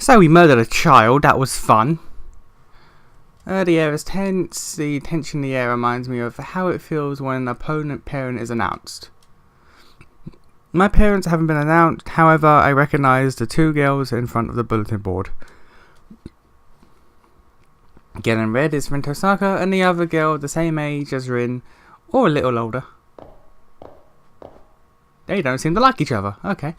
So we murdered a child, that was fun. The air is tense. The tension in the air reminds me of how it feels when an opponent parent is announced. My parents haven't been announced, however I recognise the two girls in front of the bulletin board. Girl in red is Rin Tosaka, and the other girl the same age as Rin, or a little older. They don't seem to like each other. Okay.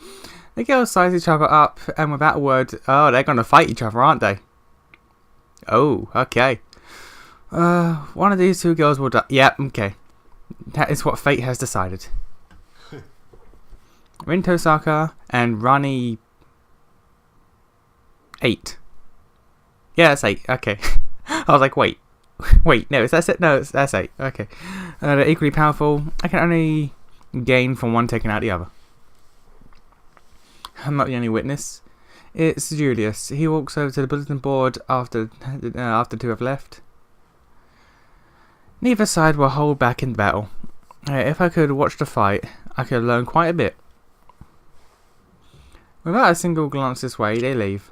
The girls size each other up, and without a word, oh, they're going to fight each other, aren't they? Oh, okay. One of these two girls will die. Yep, okay. That is what fate has decided. Rin Tosaka and Rani 8. Yeah, that's 8. Okay. I was like, wait, no, is that it? No, that's 8. Okay. They're equally powerful. I can only gain from one taking out the other. I'm not the only witness. It's Julius. He walks over to the bulletin board after two have left. Neither side will hold back in battle. If I could watch the fight, I could learn quite a bit. Without a single glance this way, they leave.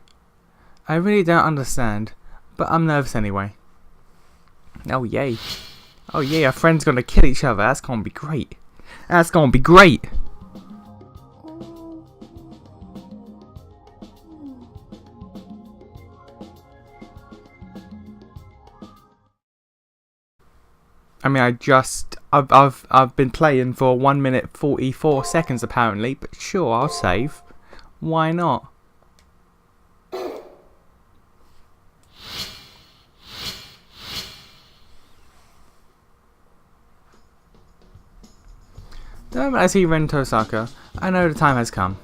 I really don't understand, but I'm nervous anyway. Oh yay. Oh yeah, our friends gonna kill each other. That's gonna be great. That's gonna be great. I mean, I've been playing for 1 minute 44 seconds apparently, but sure, I'll save. Why not? The moment I see Rin Tosaka, I know the time has come.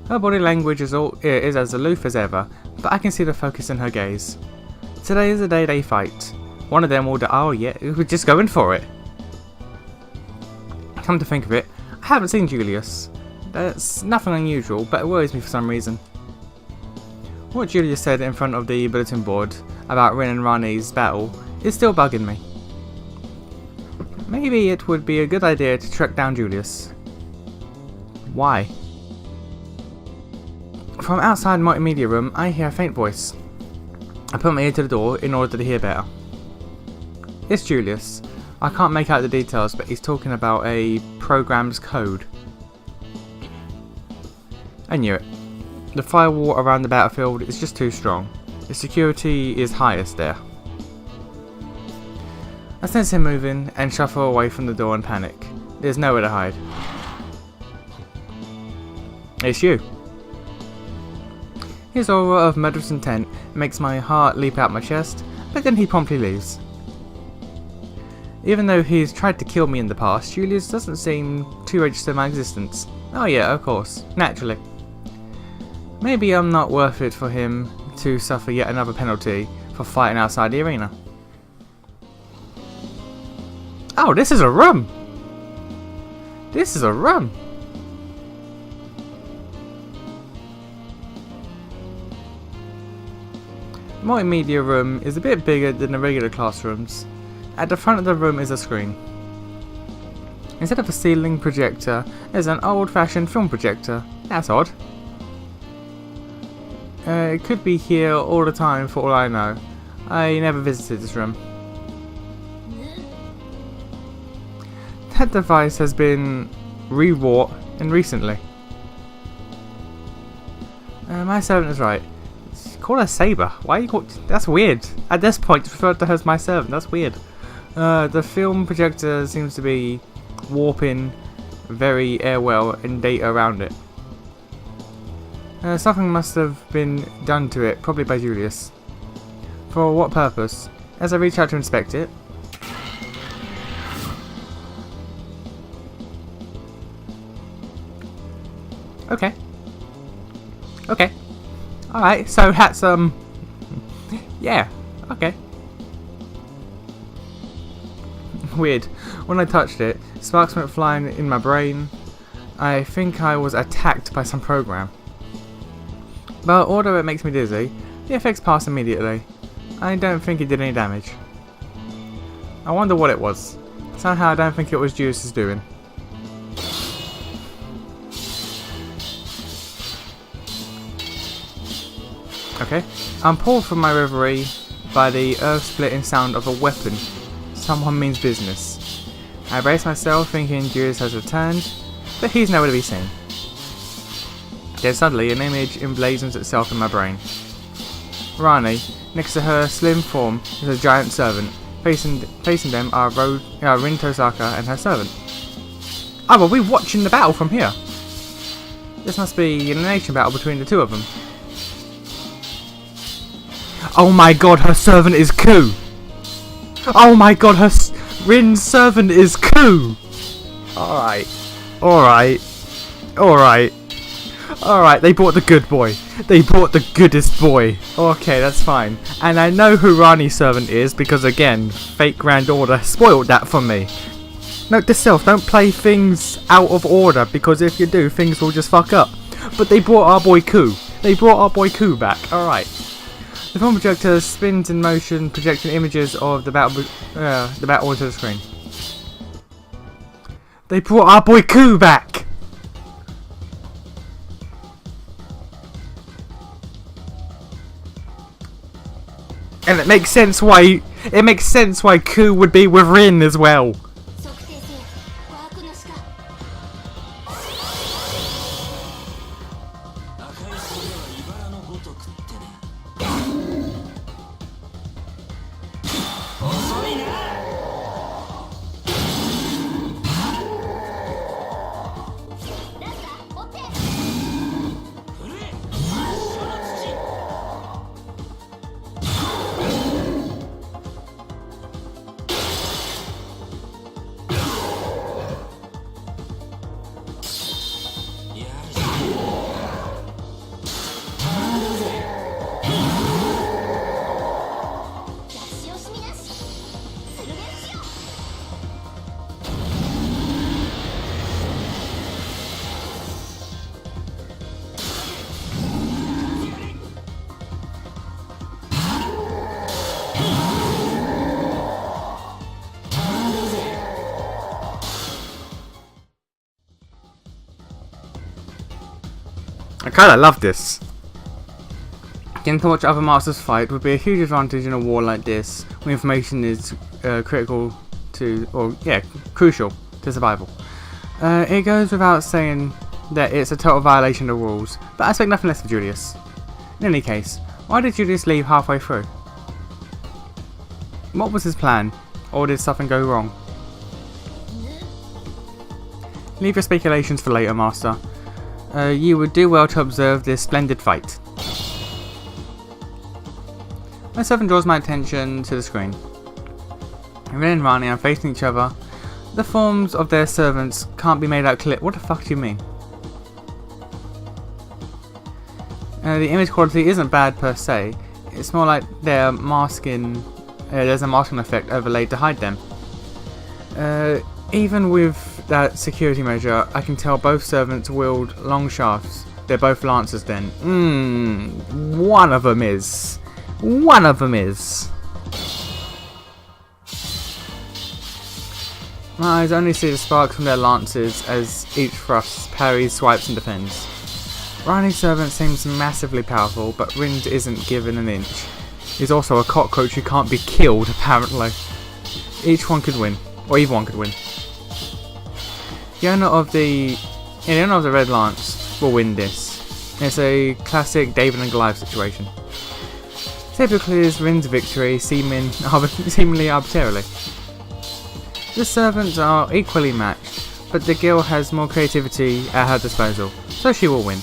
Her body language is as aloof as ever, but I can see the focus in her gaze. Today is the day they fight. One of them will die. Oh yeah, we're just going for it. Come to think of it, I haven't seen Julius. That's nothing unusual, but it worries me for some reason. What Julius said in front of the bulletin board about Rin and Rani's battle is still bugging me. Maybe it would be a good idea to track down Julius. Why? From outside my multimedia room, I hear a faint voice. I put my ear to the door in order to hear better. It's Julius. I can't make out the details, but he's talking about a program's code. I knew it. The firewall around the battlefield is just too strong. The security is highest there. I sense him moving and shuffle away from the door in panic. There's nowhere to hide. It's you. His aura of murderous intent makes my heart leap out my chest, but then he promptly leaves. Even though he's tried to kill me in the past, Julius doesn't seem to register my existence. Oh yeah, of course, naturally. Maybe I'm not worth it for him to suffer yet another penalty for fighting outside the arena. Oh, this is a room! This is a room! The multimedia room is a bit bigger than the regular classrooms. At the front of the room is a screen. Instead of a ceiling projector, there's an old-fashioned film projector. That's odd. It could be here all the time for all I know. I never visited this room. That device has been rewrought and recently. My servant is right. Call her Saber. Why are you called? That's weird. At this point, referred to her as my servant. That's weird. The film projector seems to be warping very airwell and data around it. Something must have been done to it, probably by Julius. For what purpose? As I reach out to inspect it. Okay. Okay. Alright, so that's, yeah, okay. Weird. When I touched it, sparks went flying in my brain. I think I was attacked by some program. But although it makes me dizzy, the effects pass immediately. I don't think it did any damage. I wonder what it was. Somehow I don't think it was Julius's doing. Okay. I'm pulled from my reverie by the earth-splitting sound of a weapon. Someone means business. I brace myself, thinking Julius has returned, but he's nowhere to be seen. Then suddenly, an image emblazons itself in my brain. Rani, next to her slim form, is a giant servant. Facing them are Rin Tosaka and her servant. Oh, are we watching the battle from here? This must be an IsNation battle between the two of them. Oh my god, her servant is Ku! Oh my god, Rin's servant is Ku! Alright. Alright. Alright. Alright, they brought the good boy. They brought the goodest boy. Okay, that's fine. And I know who Rani's servant is because, again, Fake Grand Order spoiled that for me. Note to self, don't play things out of order because if you do, things will just fuck up. But they brought our boy Ku. They brought our boy Ku back. Alright. The film projector spins in motion, projecting images of the battle onto the screen. They brought our boy Ku back! And it makes sense why Ku would be with Rin as well. I kinda love this. Getting to watch other masters fight would be a huge advantage in a war like this, when information is crucial to survival. It goes without saying that it's a total violation of the rules, but I expect nothing less of Julius. In any case, why did Julius leave halfway through? What was his plan, or did something go wrong? Leave your speculations for later, Master. You would do well to observe this splendid fight. My servant draws my attention to the screen. Rin and Rani are facing each other. The forms of their servants can't be made out clear. What the fuck do you mean? The image quality isn't bad per se. It's more like they're masking. There's a masking effect overlaid to hide them. Even with that security measure, I can tell both servants wield long shafts. They're both lancers then. One of them is. One of them is. My eyes only see the sparks from their lances as each thrust parries, swipes and defends. Rani's servant seems massively powerful, but Rin isn't given an inch. He's also a cockroach who can't be killed, apparently. Each one could win, or either one could win. The owner of the Red Lance will win this. It's a classic David and Goliath situation. Typically is Rin's victory, seemingly arbitrarily. The servants are equally matched, but the girl has more creativity at her disposal, so she will win.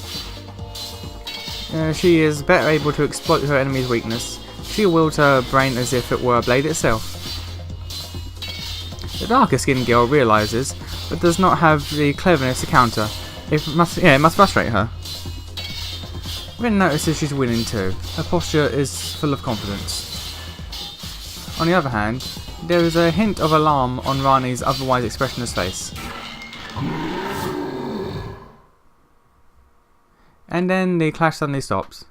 She is better able to exploit her enemy's weakness. She wields her brain as if it were a blade itself. The darker skinned girl realises, but does not have the cleverness to counter. It must frustrate her. Rin notices she's winning too. Her posture is full of confidence. On the other hand, there is a hint of alarm on Rani's otherwise expressionless face. And then the clash suddenly stops.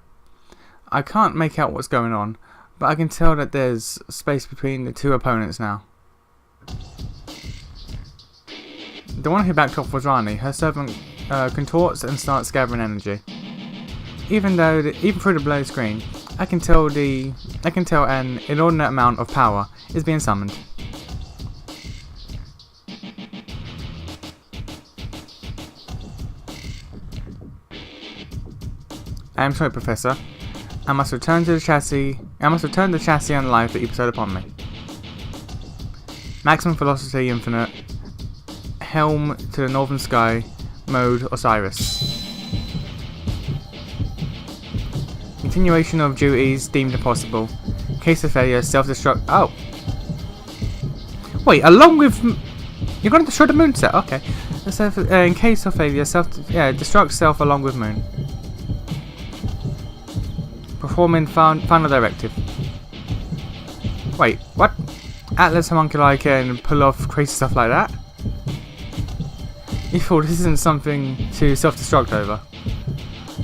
I can't make out what's going on, but I can tell that there's space between the two opponents now. The one who backed off was Rani. Her servant contorts and starts gathering energy. Even through the blue screen, I can tell an inordinate amount of power is being summoned. I am sorry, Professor. I must return the chassis and life that you bestowed upon me. Maximum velocity infinite. Helm to the northern sky. Mode Osiris. Continuation of duties deemed impossible. Case of failure, self-destruct. Oh! Wait, along with... You're going to destroy the moon set? Okay. In case of failure, destruct self along with moon. Performing final directive. Wait, what? Atlas homunculi can pull off crazy stuff like that? You thought this isn't something to self-destruct over.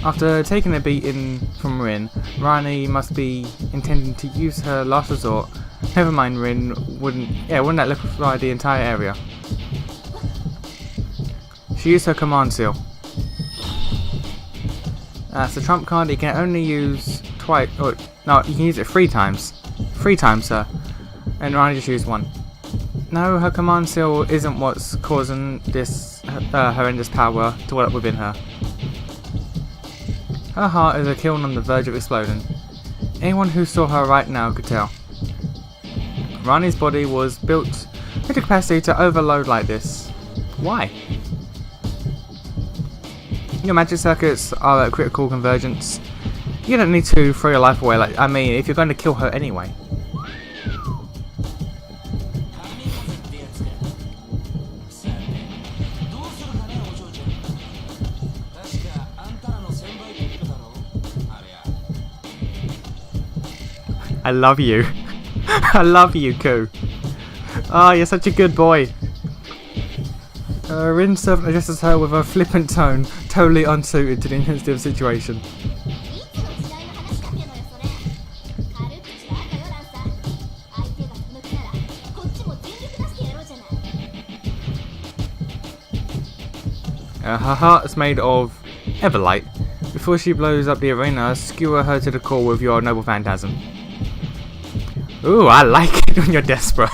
After taking a beating from Rin, Rani must be intending to use her last resort. Never mind, Rin wouldn't that liquefy the entire area. She used her command seal. That's the trump card. You can only use twice. Oh, no, you can use it 3 times. 3 times, sir. And Rani just used 1. No, her command seal isn't what's causing this horrendous power to well up within her. Her heart is a kiln on the verge of exploding. Anyone who saw her right now could tell. Rani's body was built with the capacity to overload like this. Why? Your magic circuits are at critical convergence. You don't need to throw your life away if you're going to kill her anyway. I love you. I love you, Ku. Oh, you're such a good boy. Rin servant addresses her with a flippant tone, totally unsuited to the intensity of the situation. Her heart is made of Everlight. Before she blows up the arena, skewer her to the core with your noble phantasm. Ooh, I like it when you're desperate.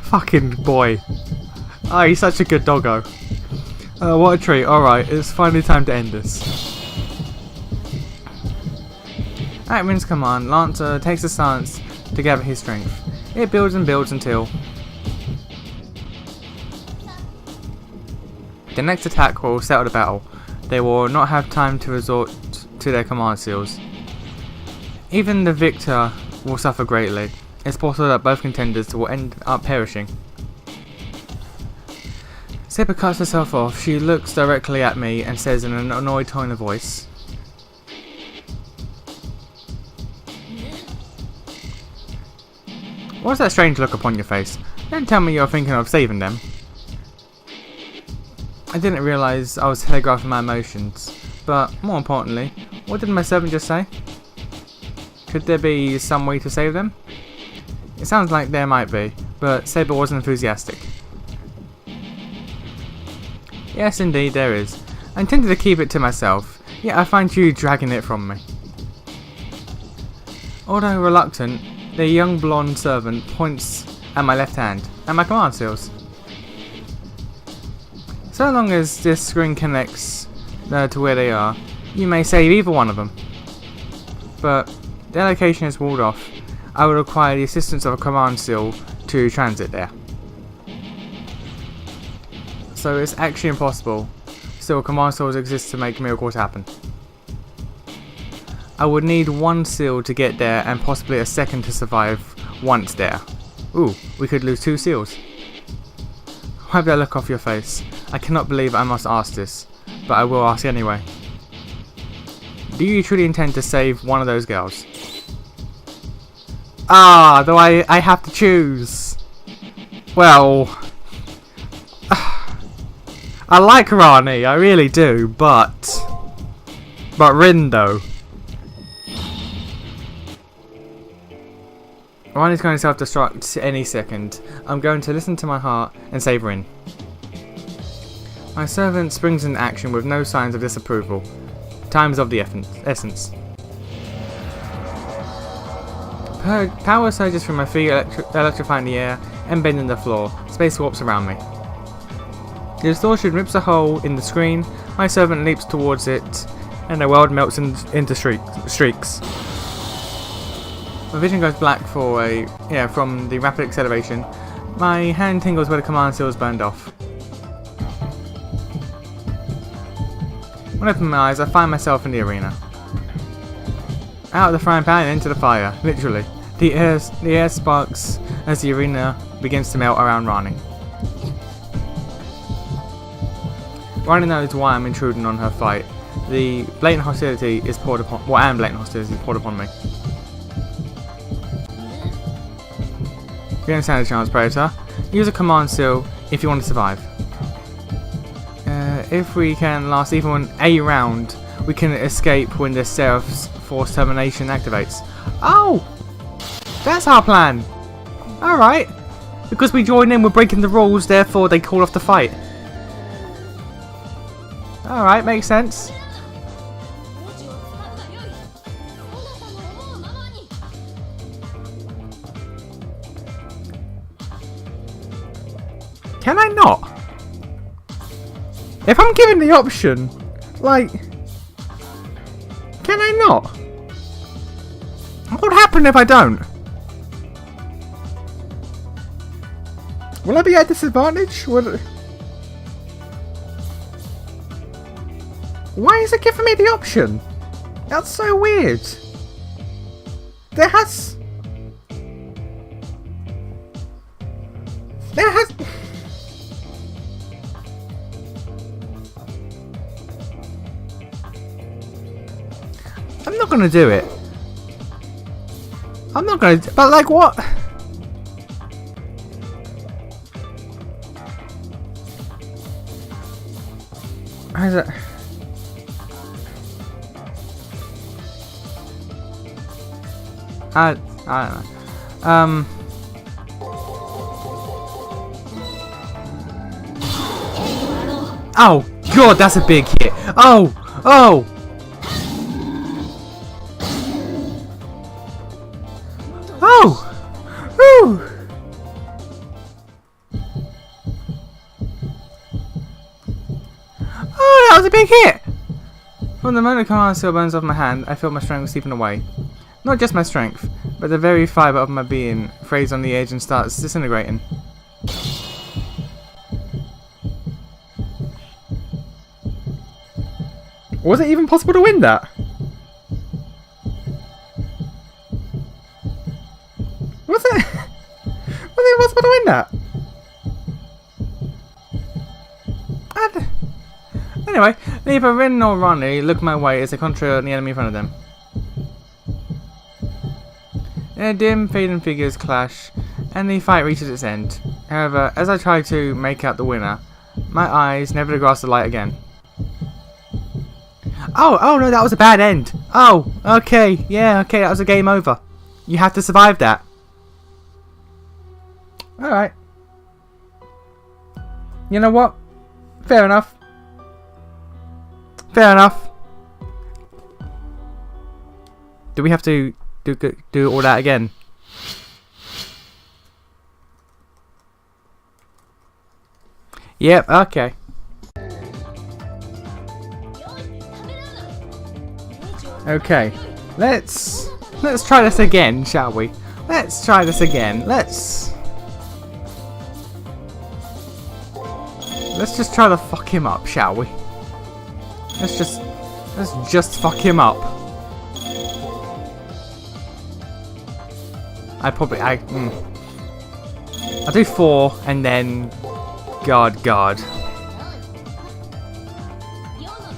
Fucking boy. Oh, he's such a good doggo. What a treat. Alright, it's finally time to end this. At Rin's command, Lancer takes a stance to gather his strength. It builds and builds until... The next attack will settle the battle. They will not have time to resort to their command seals. Even the victor will suffer greatly. It's possible that both contenders will end up perishing. Saber cuts herself off. She looks directly at me and says in an annoyed tone of voice, "What's that strange look upon your face? Don't tell me you're thinking of saving them." I didn't realise I was telegraphing my emotions, but more importantly, what did my servant just say? Could there be some way to save them? It sounds like there might be, but Saber wasn't enthusiastic. Yes, indeed, there is. I intended to keep it to myself, yet I find you dragging it from me. Although reluctant, the young blonde servant points at my left hand, and my command seals. So long as this screen connects to where they are, you may save either one of them. But their location is walled off. I would require the assistance of a command seal to transit there. So it's actually impossible. Still, command seals exist to make miracles happen. I would need 1 seal to get there and possibly a second to survive once there. Ooh, we could lose 2 seals. Wipe that look off your face. I cannot believe I must ask this, but I will ask anyway. Do you truly intend to save one of those girls? Ah, though I have to choose. Well, I like Rani, I really do, but Rin though. Rani's going to self-destruct any second. I'm going to listen to my heart and save Rin. My servant springs into action with no signs of disapproval. Time is of the essence. Power surges through my feet, electrifying the air and bending the floor. Space warps around me. The distortion rips a hole in the screen. My servant leaps towards it, and the world melts into streaks. My vision goes black from the rapid acceleration. My hand tingles where the command seal is burned off. When I open my eyes, I find myself in the arena. Out of the frying pan and into the fire, literally. The air sparks as the arena begins to melt around Rani. Rani knows why I'm intruding on her fight. The blatant hostility is poured upon. Blatant hostility is poured upon me. You don't stand a chance, Predator. Use a command seal if you want to survive. If we can last even a round, we can escape when the Seraph's force termination activates. Oh! That's our plan! Alright. Because we join in, we're breaking the rules, therefore they call off the fight. Alright, makes sense. Can I not? If I'm given the option, like, can I not? What would happen if I don't? Will I be at disadvantage? Why is it giving me the option? That's so weird. There has... I'm not gonna do it. I'm not gonna... But like what? How's it? I don't know. Oh god, that's a big hit. Oh! Oh! Oh! Whew! Oh, that was a big hit! From the moment the command seal burns off my hand, I feel my strength slipping away. Not just my strength, but the very fibre of my being frays on the edge and starts disintegrating. Was it even possible to win that? Was it? Was it possible to win that? Anyway, neither Rin nor Rani look my way as they concentrate on the enemy in front of them. Dim, fading figures clash, and the fight reaches its end. However, as I try to make out the winner, my eyes never grasp the light again. Oh no, that was a bad end. Oh, okay, yeah, okay, that was a game over. You have to survive that. Alright. You know what? Fair enough. Fair enough. Do we have to do all that again? Yep, okay. Okay. Let's try this again, shall we? Let's try this again. Let's just try to fuck him up, shall we? Let's just fuck him up. I'll do 4 and then God.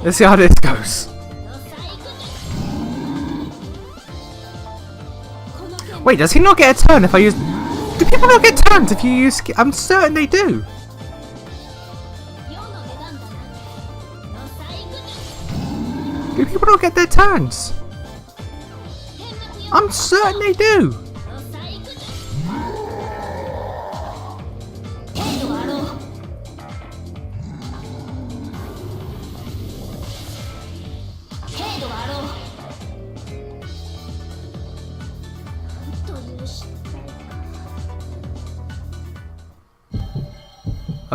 Let's see how this goes. Wait, does he not get a turn if I use... Do people not get turns if you use... I'm certain they do. Do people not get their turns? I'm certain they do.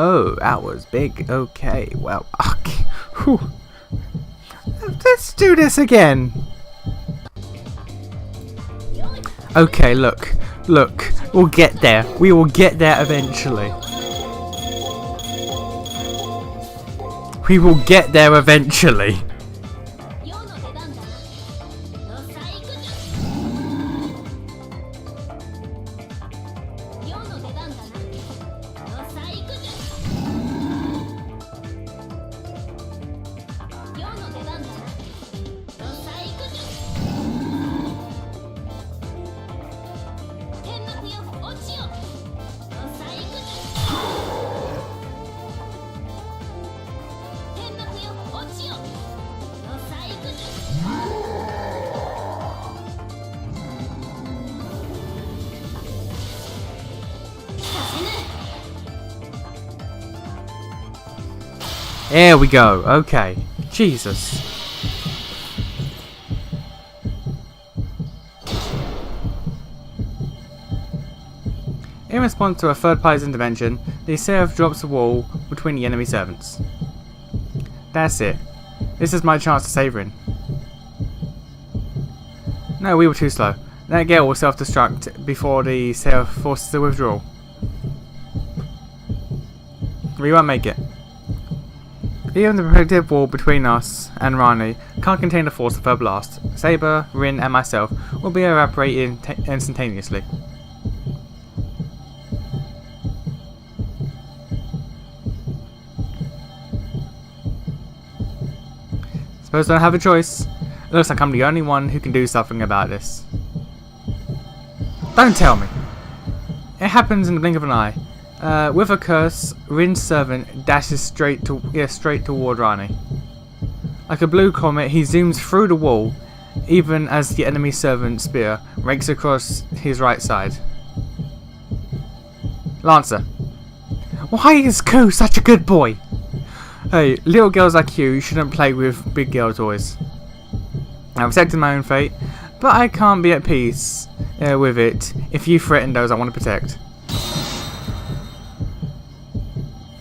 Oh, that was big. Okay, well, okay. Whew. Let's do this again. Okay, look, we'll get there. We will get there eventually. We will get there eventually. There we go. Okay. Jesus. In response to a third party's intervention, the seraph drops a wall between the enemy servants. That's it. This is my chance to save Rin. No, we were too slow. That gale will self-destruct before the seraph forces the withdrawal. We won't make it. Even the protective wall between us and Rani can't contain the force of her blast. Saber, Rin and myself will be evaporated instantaneously. Suppose I don't have a choice. It looks like I'm the only one who can do something about this. Don't tell me! It happens in the blink of an eye. With a curse, Rin's servant dashes straight toward Rani. Like a blue comet, he zooms through the wall, even as the enemy servant's spear rakes across his right side. Lancer. Why is Ku such a good boy? Hey, little girls like you shouldn't play with big girl toys. I've accepted my own fate, but I can't be at peace with it if you threaten those I want to protect.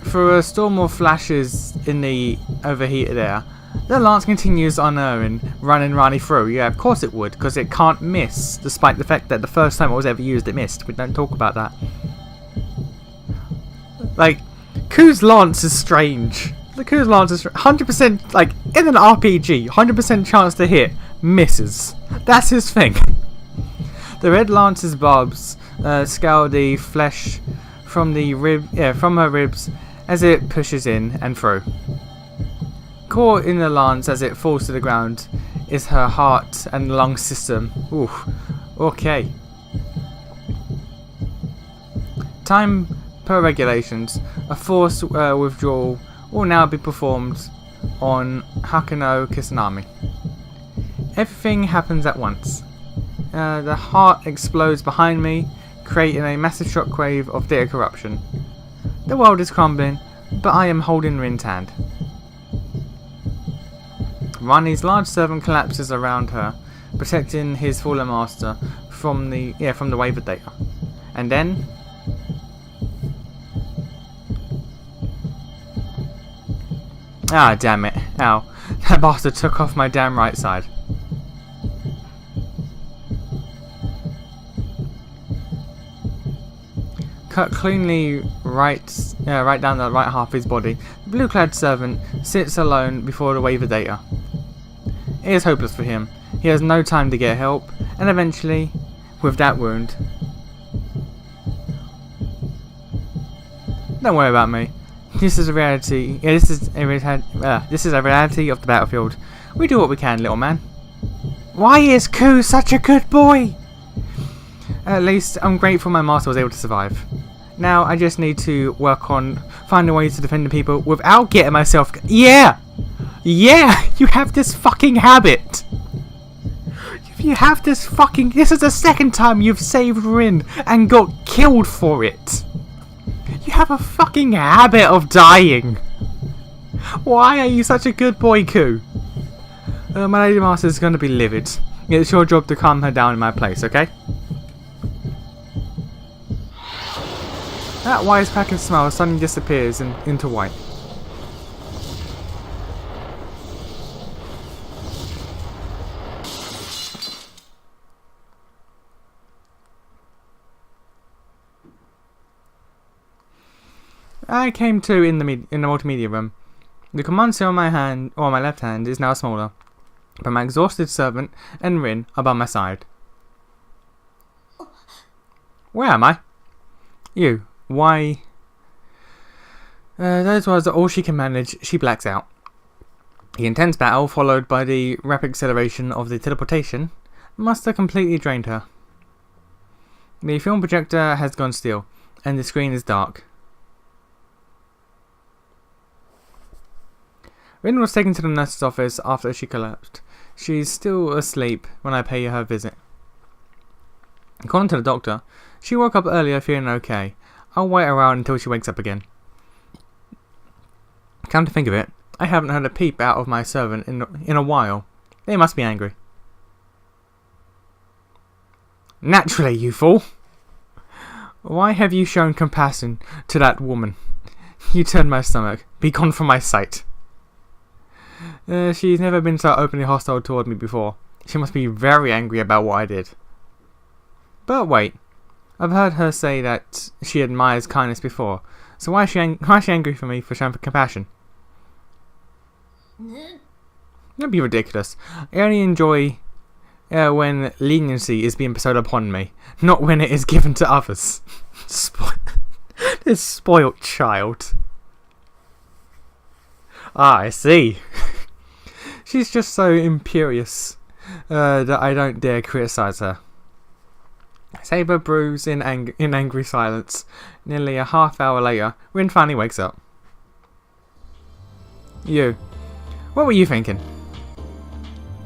Through a storm of flashes in the overheated air, the lance continues unerring, running Rani through. Yeah, of course it would, because it can't miss, despite the fact that the first time it was ever used it missed. We don't talk about that. Like, Ku's lance is strange. The Ku's lance is 100%, like, in an RPG, 100% chance to hit, misses. That's his thing. The red lance's barbs scour the flesh from her ribs as it pushes in and through. Caught in the lance as it falls to the ground is her heart and lung system. Ooh, okay. Time per regulations, a force withdrawal will now be performed on Hakuno Kisanami. Everything happens at once. The heart explodes behind me, creating a massive shockwave of data corruption. The world is crumbling, but I am holding Rin's hand. Rani's large servant collapses around her, protecting his fallen master from the wave of data. And then ah, damn it. Ow. That bastard took off my damn right side. Cut cleanly right down the right half of his body, the blue-clad servant sits alone before the wave of data. It is hopeless for him. He has no time to get help, and eventually, with that wound... Don't worry about me. This is a reality. Yeah, this is a reality of the battlefield. We do what we can, little man. Why is Ku such a good boy? At least I'm grateful my master was able to survive. Now I just need to work on finding ways to defend the people without getting myself. Yeah, you have this fucking habit. You have this fucking. This is the second time you've saved Rin and got killed for it. You have a fucking habit of dying. Why are you such a good boy, Ku? My lady master is going to be livid. It's your job to calm her down in my place, okay? That wisecracking smile suddenly disappears into white. I came to in the multimedia room. The command seal on my hand, or my left hand, is now smaller, but my exhausted servant and Rin are by my side. Where am I? You. Why? Those words are all she can manage. She blacks out. The intense battle, followed by the rapid acceleration of the teleportation, must have completely drained her. The film projector has gone still, and the screen is dark. Rin was taken to the nurse's office after she collapsed. She's still asleep when I pay her a visit. According to the doctor, she woke up earlier feeling okay. I'll wait around until she wakes up again. Come to think of it, I haven't heard a peep out of my servant in a while. They must be angry. Naturally, you fool! Why have you shown compassion to that woman? You turned my stomach. Be gone from my sight. She's never been so openly hostile toward me before. She must be very angry about what I did. But wait, I've heard her say that she admires kindness before, so why is she angry for me for showing compassion? Don't be ridiculous. I only enjoy when leniency is being bestowed upon me, not when it is given to others. This spoilt child. Ah, I see. She's just so imperious that I don't dare criticize her. Saber brews in angry silence. Nearly a half hour later, Rin finally wakes up. You. What were you thinking?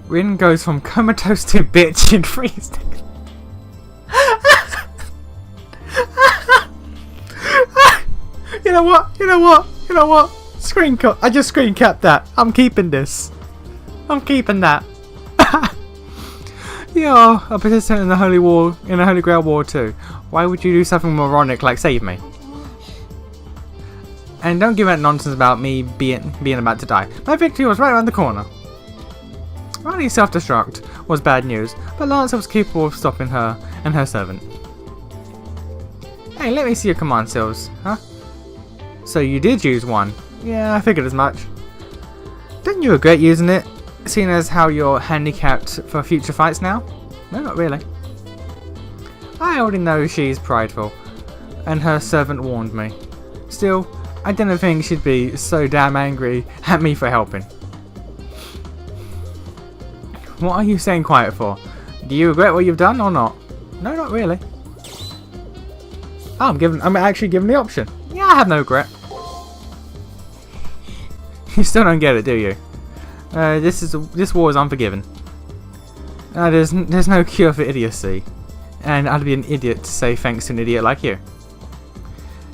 Rin goes from comatose to bitch in 3 seconds. You know what? I just screen capped that. I'm keeping this. I'm keeping that. You're a participant in the Holy Grail War too. Why would you do something moronic like save me? And don't give that nonsense about me being about to die. My victory was right around the corner. Rani's self-destruct was bad news, but Lancer was capable of stopping her and her servant. Hey, let me see your command seals, huh? So you did use one. Yeah, I figured as much. Don't you regret using it, seeing as how you're handicapped for future fights now? No, not really. I already know she's prideful, and her servant warned me. Still, I didn't think she'd be so damn angry at me for helping. What are you saying quiet for? Do you regret what you've done or not? No, not really. Oh, I'm actually given the option. Yeah, I have no regret. You still don't get it, do you? This war is unforgiving. There's no cure for idiocy, and I'd be an idiot to say thanks to an idiot like you.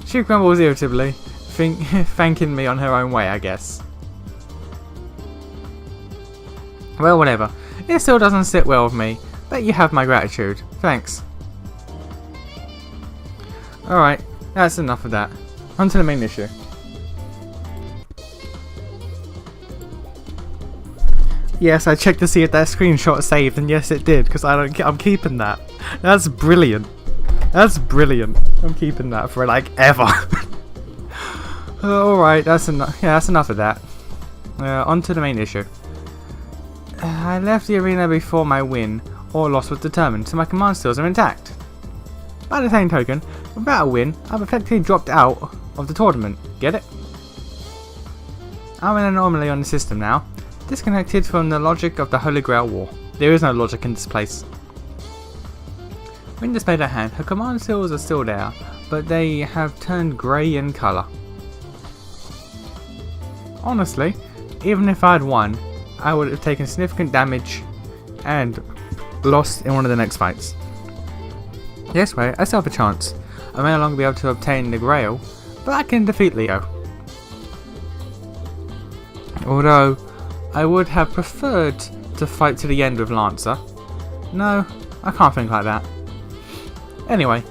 She grumbles irritably, thanking me on her own way, I guess. Well, whatever. It still doesn't sit well with me, but you have my gratitude. Thanks. Alright, that's enough of that. On to the main issue. Yes, I checked to see if that screenshot saved, and yes, it did. Because I'm keeping that. That's brilliant. That's brilliant. I'm keeping that for like ever. All right, that's enough. Yeah, that's enough of that. On to the main issue. I left the arena before my win or loss was determined, so my command skills are intact. By the same token, without a win, I've effectively dropped out of the tournament. Get it? I'm an anomaly on the system now. Disconnected from the logic of the Holy Grail War. There is no logic in this place. When displayed at hand, her command seals are still there, but they have turned grey in colour. Honestly, even if I'd won, I would have taken significant damage and lost in one of the next fights. Yes, wait, I still have a chance. I may no longer be able to obtain the Grail, but I can defeat Leo. Although, I would have preferred to fight to the end with Lancer. No, I can't think like that. Anyway,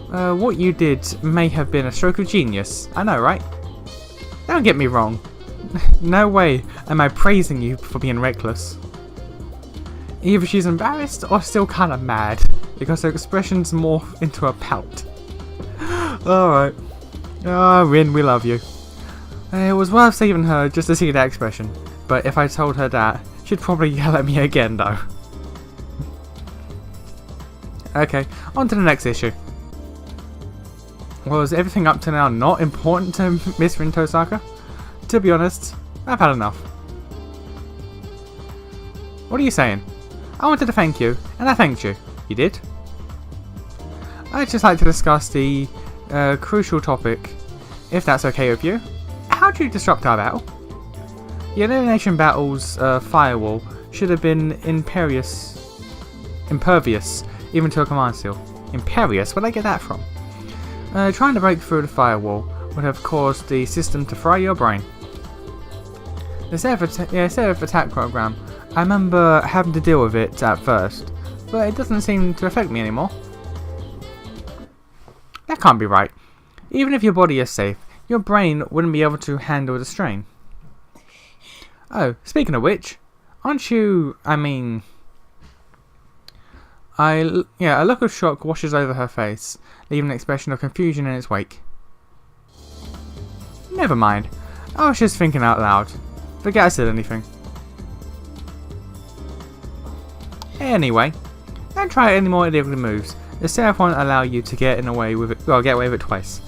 What you did may have been a stroke of genius. I know, right? Don't get me wrong. No way am I praising you for being reckless. Either she's embarrassed or still kind of mad, because her expressions morph into a pout. Alright. Ah, Rin, we love you. It was worth saving her just to see that expression, but if I told her that, she'd probably yell at me again though. Okay, on to the next issue. Was everything up to now not important to Miss Rin Tosaka? To be honest, I've had enough. What are you saying? I wanted to thank you, and I thanked you. You did? I'd just like to discuss the crucial topic, if that's okay with you. How do you disrupt our battle? The Elimination Battle's firewall should have been impervious even to a command seal. Imperious? Where'd I get that from? Trying to break through the firewall would have caused the system to fry your brain. The set of attack program, I remember having to deal with it at first, but it doesn't seem to affect me anymore. That can't be right. Even if your body is safe, your brain wouldn't be able to handle the strain. Oh, speaking of which, aren't you, a look of shock washes over her face, leaving an expression of confusion in its wake. Never mind. I was just thinking out loud. Forget I said anything. Anyway, don't try any more illegal moves. The Seraph won't allow you to get away with it twice.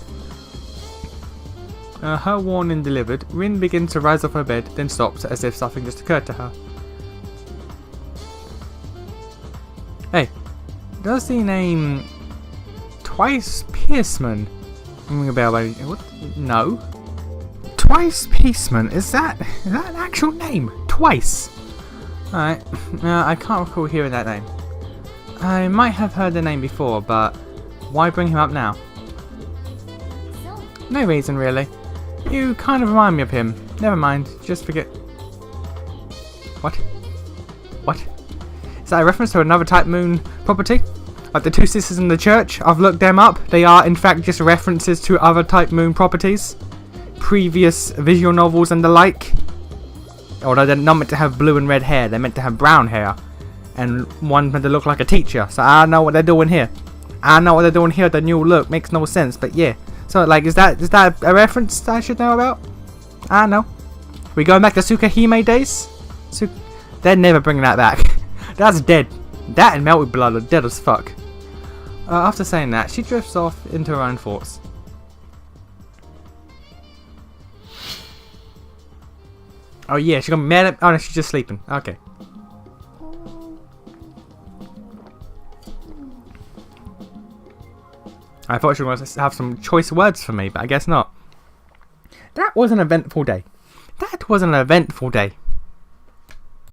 Her warning delivered, Rin begins to rise off her bed, then stops as if something just occurred to her. Hey, does the name Twice Pierceman ring a bell? What? No. Twice Pierceman? Is that an actual name? Twice. Alright. I can't recall hearing that name. I might have heard the name before, but why bring him up now? No reason, really. You kind of remind me of him. Never mind. Just forget. What? What? Is that a reference to another Type Moon property? Like the two sisters in the church? I've looked them up. They are, in fact, just references to other Type Moon properties. Previous visual novels and the like. Although they're not meant to have blue and red hair. They're meant to have brown hair. And one's meant to look like a teacher. So I know what they're doing here. I know what they're doing here with the new look. Makes no sense, but yeah. So, like, is that a reference that I should know about? I don't know. We going back to Tsukahime days? They're never bringing that back. That's dead. That and Melted Blood are dead as fuck. After saying that, she drifts off into her own thoughts. Oh yeah, she's gonna be mad at... Oh no, she's just sleeping. Okay. I thought she was going to have some choice words for me, but I guess not. That was an eventful day. That was an eventful day.